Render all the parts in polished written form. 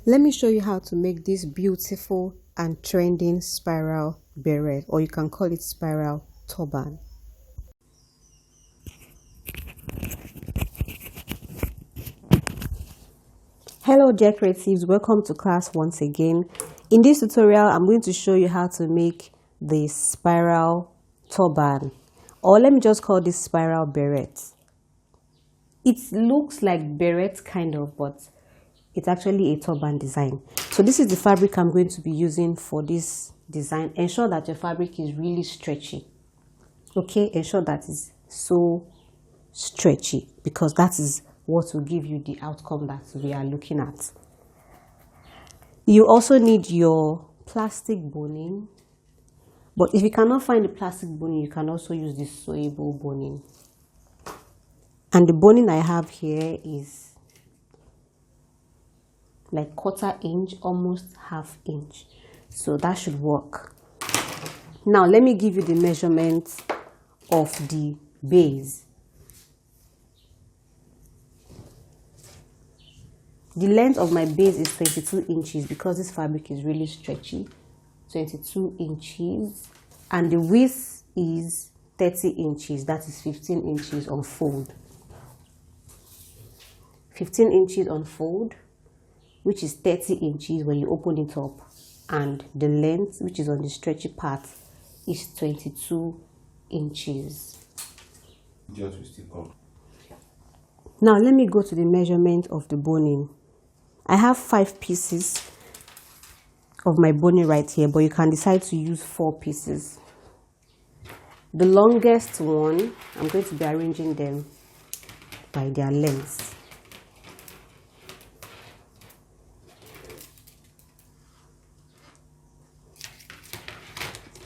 Let me show you how to make this beautiful and trending spiral beret, or you can call it spiral turban. Hello dear creatives, welcome to class once again. In this tutorial, I'm going to show you how to make the spiral turban, or let me just call this spiral beret. It looks like beret kind of, but it's actually a turban design. So this is the fabric I'm going to be using for this design. Ensure that your fabric is really stretchy. Okay, ensure that it's so stretchy, because that is what will give you the outcome that we are looking at. You also need your plastic boning, but if you cannot find the plastic boning, you can also use this sewable boning. And the boning I have here is like 1/4 inch, almost 1/2 inch, so that should work. Now let me give you the measurement of the base. The length of my base is 22 inches because this fabric is really stretchy. 22 inches, and the width is 30 inches, that is 15 inches on fold. 15 inches on fold, which is 30 inches when you open it up, and the length, which is on the stretchy part, is 22 inches. Now let me go to the measurement of the boning. I have 5 pieces of my boning right here, but you can decide to use 4 pieces. The longest one, I'm going to be arranging them by their length.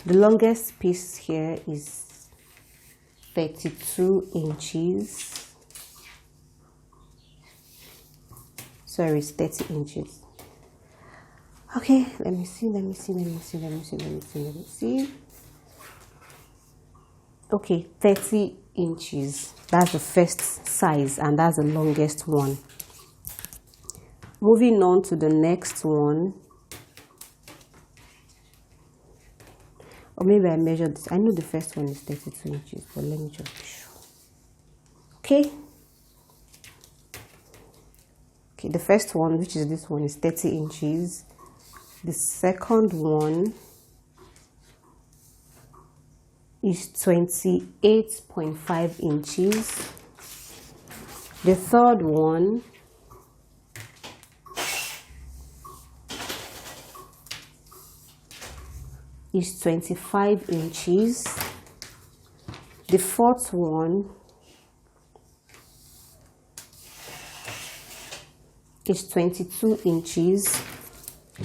The longest piece here is 32 inches. Sorry, it's 30 inches. Okay, let me see. Okay, 30 inches. That's the first size, and that's the longest one. Moving on to the next one. Or maybe I measured this. I know the first one is 32 inches, but let me just be sure. Okay. Okay, the first one, which is this one, is 30 inches. The second one is 28.5 inches. The third one is 25 inches. The fourth one is 22 inches,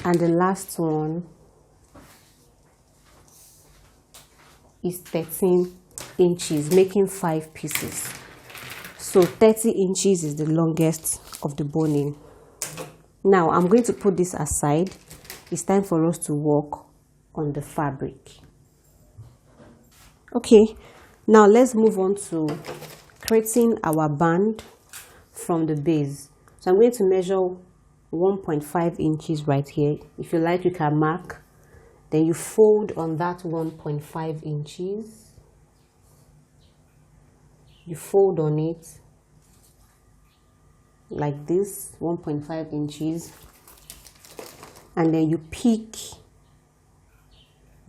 and the last one is 13 inches, making 5 pieces. So 30 inches is the longest of the boning. Now I'm going to put this aside. It's time for us to work on the fabric. Okay, now let's move on to creating our band from the base. So I'm going to measure 1.5 inches right here. If you like, you can mark. Then you fold on that 1.5 inches. You fold on it like this, 1.5 inches. And then you pick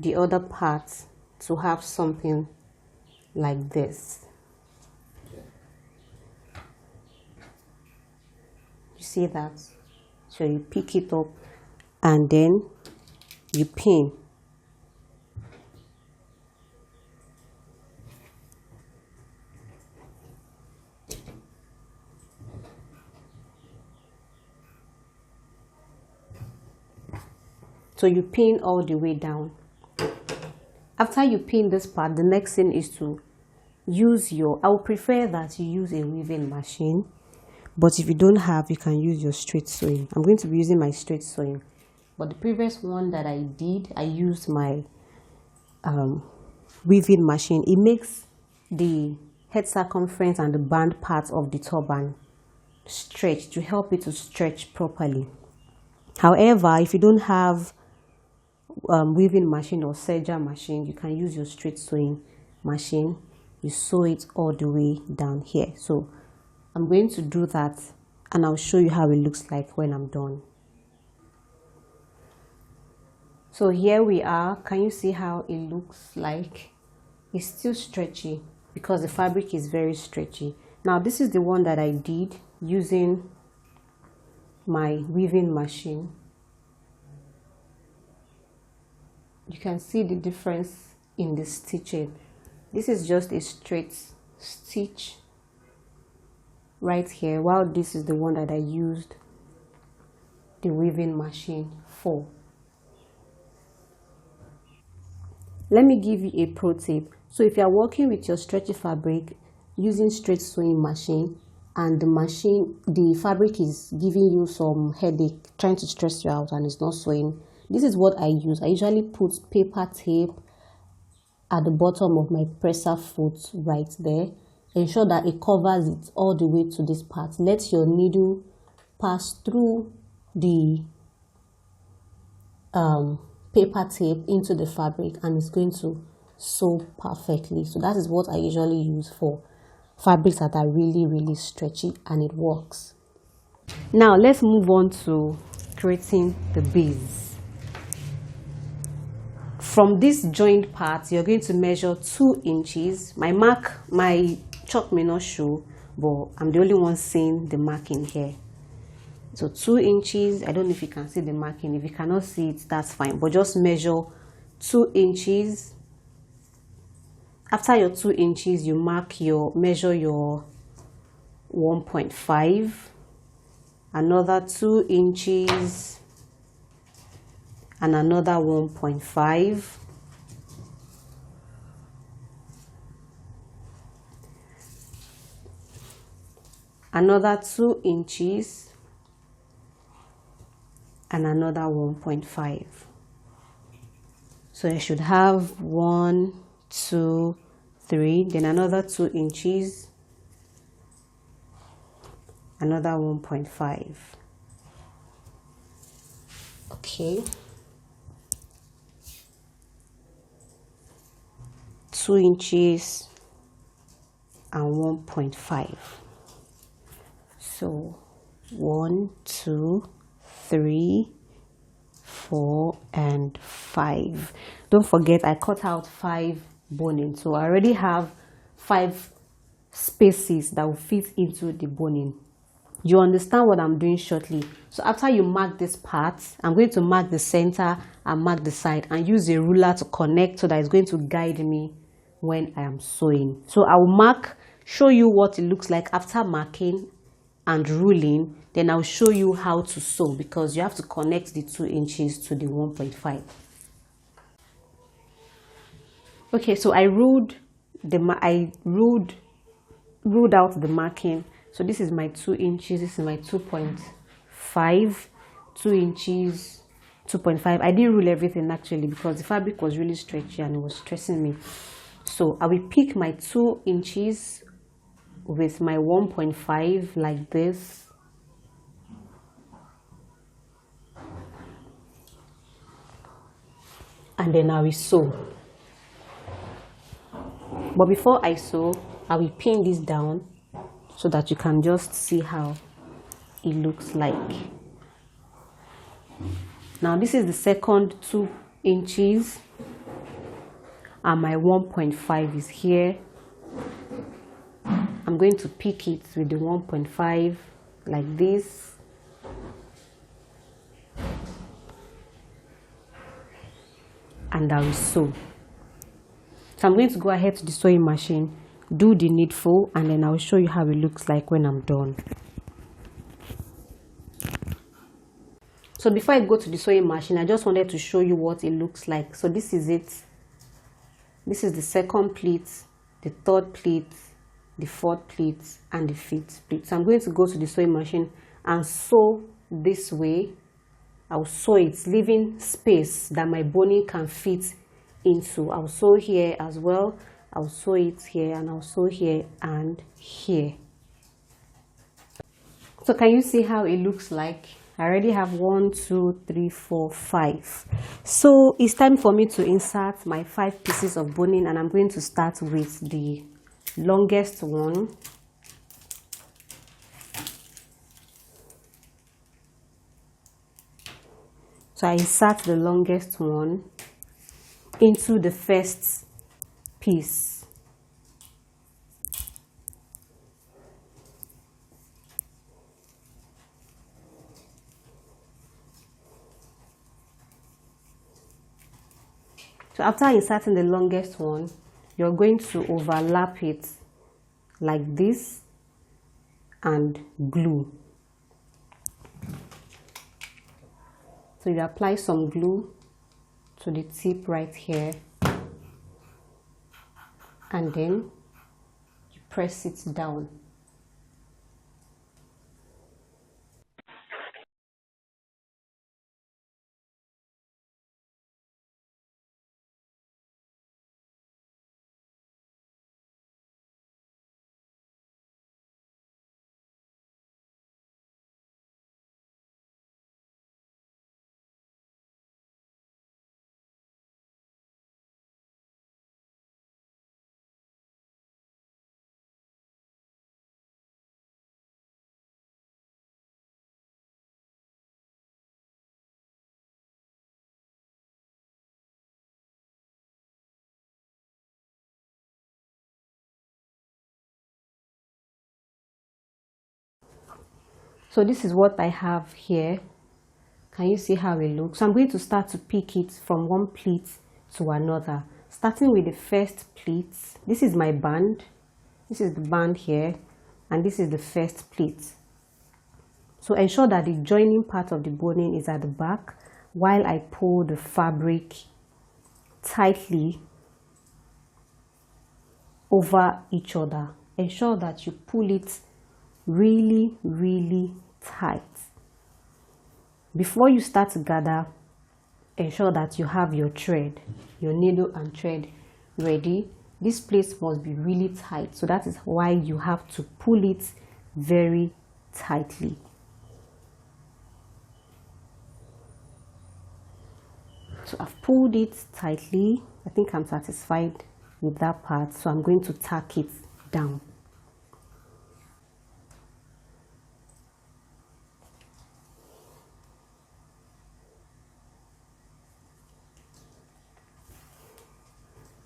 the other part to have something like this. You see that? So you pick it up and then you pin. So you pin all the way down. After you pin this part, the next thing is to use your, I would prefer that you use a weaving machine, but if you don't have, you can use your straight sewing. I'm going to be using my straight sewing, but the previous one that I did, I used my weaving machine. It makes the head circumference and the band part of the turban stretch, to help it to stretch properly. However, if you don't have weaving machine or serger machine, you can use your straight sewing machine. You sew it all the way down here. So I'm going to do that and I'll show you how it looks like when I'm done. So here we are. Can you see how it looks like? It's still stretchy because the fabric is very stretchy. Now this is the one that I did using my weaving machine. You can see the difference in the stitching. This is just a straight stitch right here, while this is the one that I used the weaving machine for. Let me give you a pro tip. So if you are working with your stretchy fabric using straight sewing machine and the fabric is giving you some headache, trying to stress you out and it's not sewing, this is what I use. I usually put paper tape at the bottom of my presser foot right there. Ensure that it covers it all the way to this part. Let your needle pass through the paper tape into the fabric and it's going to sew perfectly. So that is what I usually use for fabrics that are really stretchy, and it works. Now let's move on to creating the base. From this joined part, you're going to measure 2 inches. My chalk may not show, but I'm the only one seeing the marking here. So 2 inches. I don't know if you can see the marking. If you cannot see it, that's fine, but just measure 2 inches. After your 2 inches, you measure your 1.5, another 2 inches, and another 1.5. Another 2 inches and another 1.5. So I should have 1, 2, 3, then another 2 inches, another 1.5. Okay. 2 inches and 1.5. So 1, 2, 3, 4, and 5. Don't forget I cut out 5 boning, so I already have 5 spaces that will fit into the boning. You understand what I'm doing shortly. So after you mark this part, I'm going to mark the center and mark the side and use a ruler to connect so that it's going to guide me when I am sewing. So I will show you what it looks like after marking and ruling. Then I'll show you how to sew, because you have to connect the 2 inches to the 1.5. Okay, so I ruled out the marking. So this is my 2 inches, this is my 2.5, 2 inches, 2.5. I didn't rule everything actually because the fabric was really stretchy and it was stressing me. So I will pick my 2 inches with my 1.5 like this. And then I will sew. But before I sew, I will pin this down so that you can just see how it looks like. Now this is the second 2 inches and my 1.5 is here. I'm going to pick it with the 1.5 like this. And I will sew. So I'm going to go ahead to the sewing machine, do the needful, and then I'll show you how it looks like when I'm done. So before I go to the sewing machine, I just wanted to show you what it looks like. So this is it. This is the second pleat, the third pleat, the fourth pleat, and the fifth pleat. So I'm going to go to the sewing machine and sew this way. I'll sew it, leaving space that my boning can fit into. I'll sew here as well. I'll sew it here, and I'll sew here and here. So can you see how it looks like I already have 1, 2, 3, 4, 5. So it's time for me to insert my 5 pieces of boning, and I'm going to start with the longest one. So I insert the longest one into the first piece. So after inserting the longest one, you're going to overlap it like this and glue. So you apply some glue to the tip right here, and then you press it down. So this is what I have here. Can you see how it looks? So I'm going to start to pick it from one pleat to another, starting with the first pleat. This is my band. This is the band here, and this is the first pleat. So ensure that the joining part of the boning is at the back while I pull the fabric tightly over each other. Ensure that you pull it really tight. Before you start to gather, ensure that you have your thread, your needle and thread ready. This place must be really tight, so that is why you have to pull it very tightly. So I've pulled it tightly. I think I'm satisfied with that part, so I'm going to tack it down.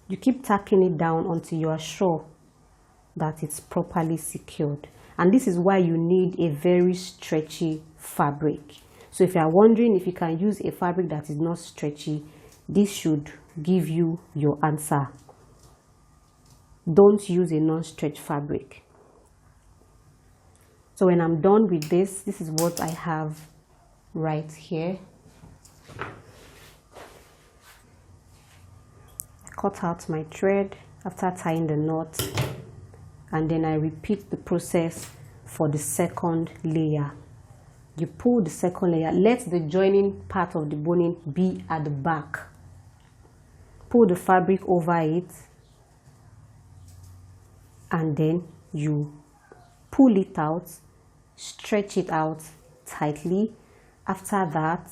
You keep tacking it down until you are sure that it's properly secured. And this is why you need a very stretchy fabric. So if you are wondering if you can use a fabric that is not stretchy, this should give you your answer. Don't use a non-stretch fabric. So when I'm done with this is what I have right here. Cut out my thread after tying the knot, and then I repeat the process for the second layer. You pull the second layer. Let the joining part of the boning be at the back. Pull the fabric over it, and then you pull it out, stretch it out tightly. After that,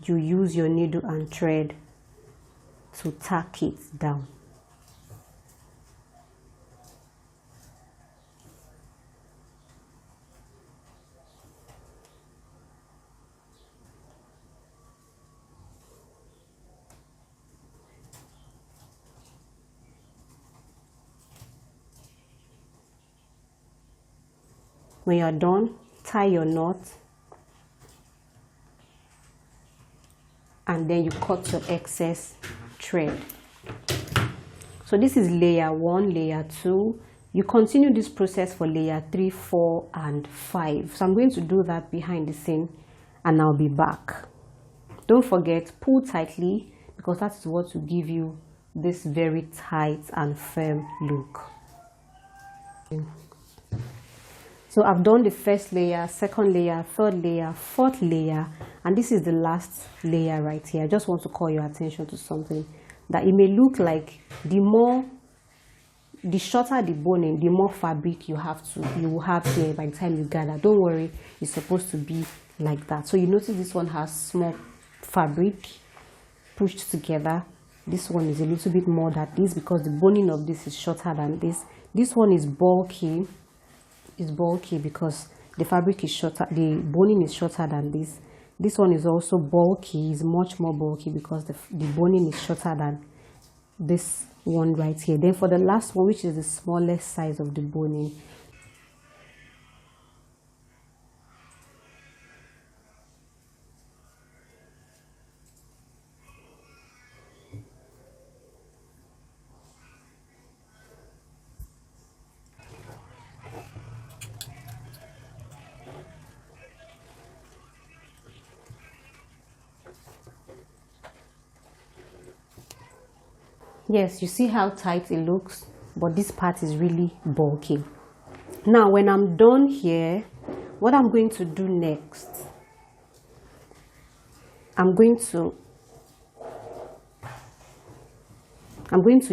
you use your needle and thread to tack it down. When you're done, tie your knot, and then you cut your excess thread. So this is layer 1, layer 2. You continue this process for layer 3, 4, and 5. So I'm going to do that behind the scene, and I'll be back. Don't forget, pull tightly, because that is what will give you this very tight and firm look. So I've done the first layer, second layer, third layer, fourth layer, and this is the last layer right here. I just want to call your attention to something, that it may look like the shorter the boning, the more fabric you will have here by the time you gather. Don't worry, it's supposed to be like that. So you notice this one has small fabric pushed together. This one is a little bit more than this because the boning of this is shorter than this. This one is bulky. It's bulky because the fabric is shorter, the boning is shorter than this. This one is also bulky, is much more bulky because the boning is shorter than this one right here. Then for the last one, which is the smallest size of the boning, yes, you see how tight it looks, but this part is really bulky. Now when I'm done here, what I'm going to do next, I'm going to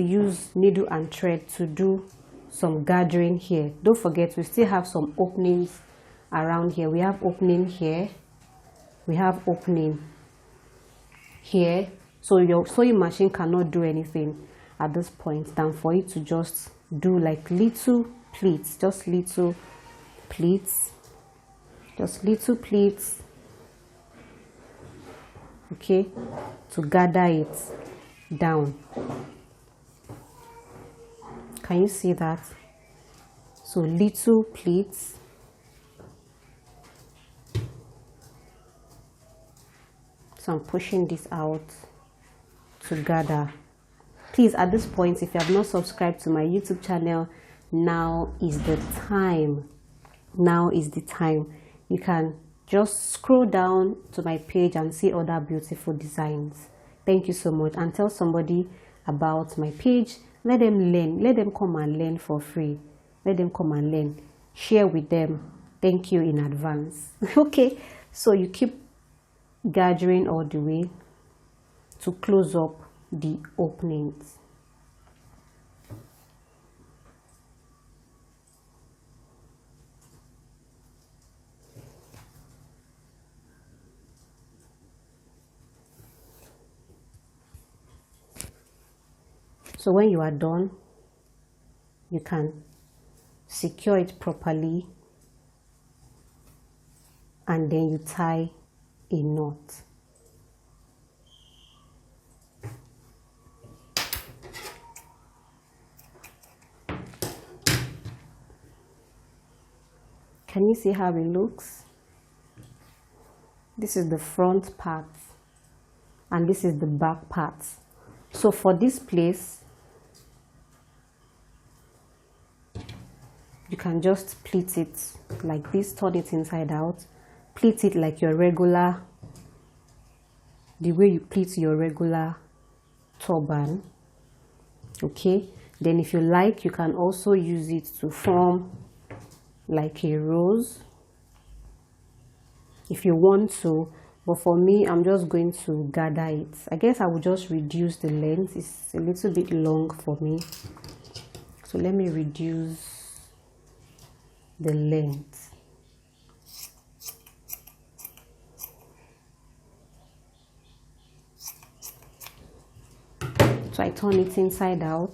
use needle and thread to do some gathering here. Don't forget, we still have some openings around here. We have opening here, we have opening here. So your sewing machine cannot do anything at this point than for it to just do like little pleats, just little pleats, okay, to gather it down. Can you see that? So little pleats, so I'm pushing this out to gather. Please, at this point, if you have not subscribed to my YouTube channel, now is the time. Now is the time. You can just scroll down to my page and see other beautiful designs. Thank you so much, and tell somebody about my page. Let them learn. Let them come and learn for free. Let them come and learn. Share with them. Thank you in advance. Okay, so you keep gathering all the way to close up the openings. So when you are done, you can secure it properly and then you tie a knot. Can you see how it looks? This is the front part and this is the back part. So for this place, you can just pleat it like this, turn it inside out, pleat it like your regular, the way you pleat your regular turban. Okay, then if you like, you can also use it to form like a rose if you want to, but for me, I'm just going to gather it. I guess I will just reduce the length. It's a little bit long for me, so let me reduce the length. So I turn it inside out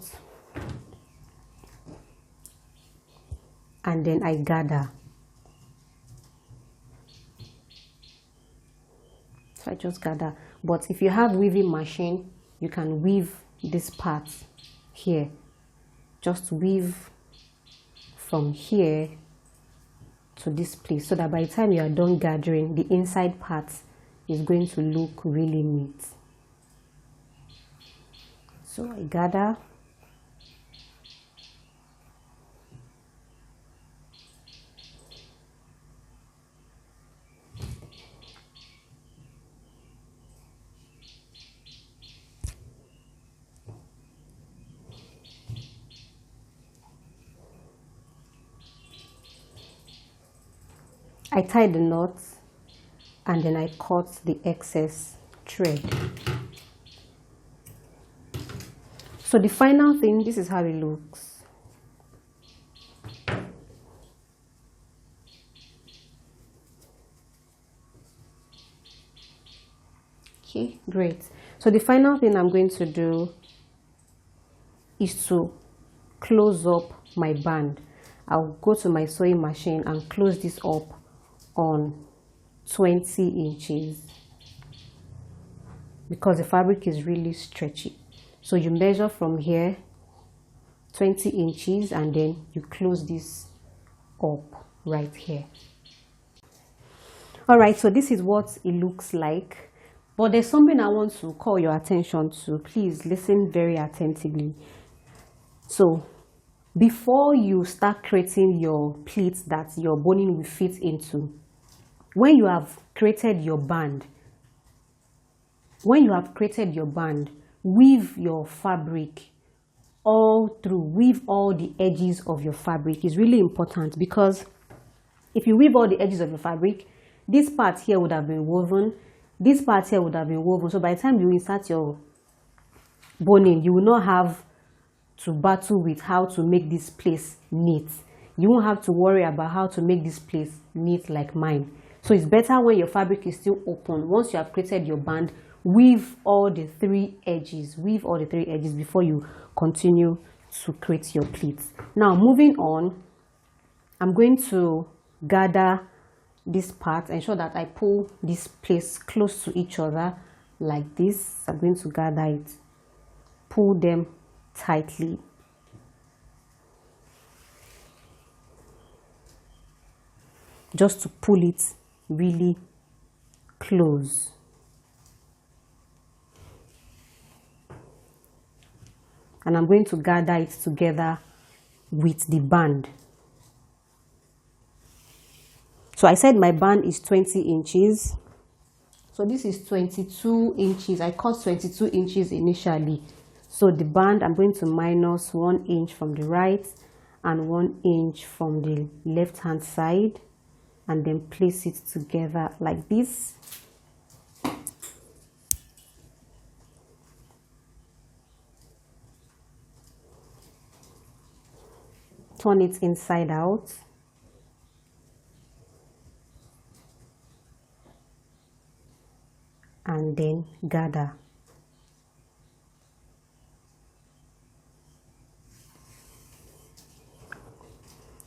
and then I gather. So I just gather. But if you have weaving machine, you can weave this part here. Just weave from here to this place so that by the time you are done gathering, the inside part is going to look really neat. So I gather. I tie the knots and then I cut the excess thread. So the final thing, this is how it looks. Okay, great. So the final thing I'm going to do is to close up my band. I'll go to my sewing machine and close this up on 20 inches because the fabric is really stretchy. So you measure from here 20 inches and then you close this up right here. All right, so this is what it looks like, but there's something I want to call your attention to. Please listen very attentively. So before you start creating your pleats that your boning will fit into, when you have created your band, weave your fabric all through, weave all the edges of your fabric. Is really important, because if you weave all the edges of your fabric, this part here would have been woven, this part here would have been woven. So by the time you insert your boning, you will not have to battle with how to make this place neat. You won't have to worry about how to make this place neat like mine. So it's better when your fabric is still open. Once you have created your band, weave all the three edges before you continue to create your pleats. Now moving on, I'm going to gather this part, ensure that I pull this place close to each other like this. I'm going to gather it, pull them tightly. Just to pull it really close. And I'm going to gather it together with the band. So I said my band is 20 inches. So this is 22 inches. I cut 22 inches initially. So the band, I'm going to minus 1 inch from the right and 1 inch from the left hand side, and then place it together like this. Turn it inside out. And then gather.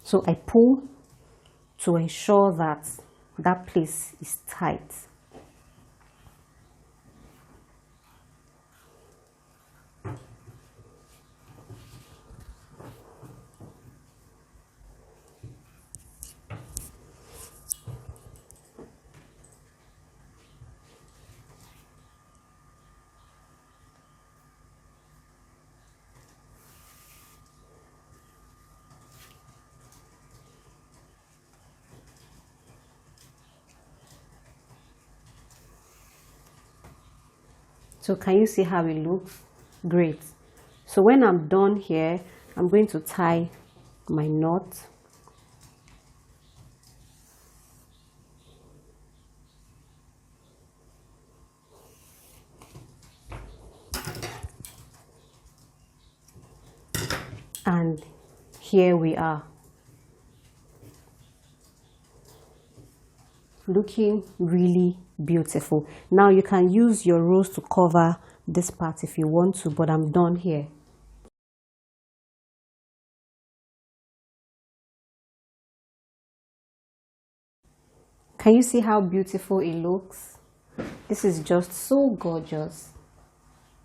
So I pull to ensure that that place is tight. So can you see how it looks? Great. So when I'm done here, I'm going to tie my knot. And here we are. Looking really beautiful. Now you can use your rose to cover this part if you want to, but I'm done here. Can you see how beautiful it looks? This is just so gorgeous,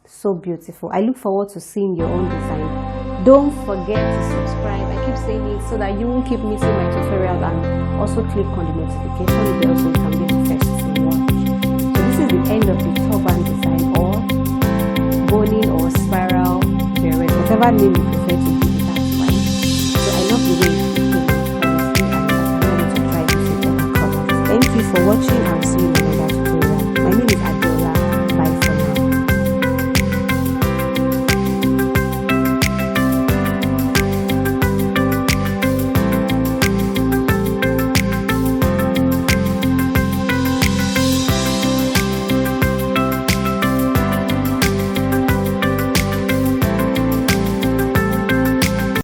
so beautiful. I look forward to seeing your own design. Don't forget to subscribe. I keep saying it so that you won't keep missing my tutorial, and also click on the notification bell so you can be the first to watch. So this is the end of the turban design, or boning or spiral beret, whatever name you prefer to give it, that's fine. So I love the way it came out, honestly, and I can't wait to try to see other colors. Thank you for watching.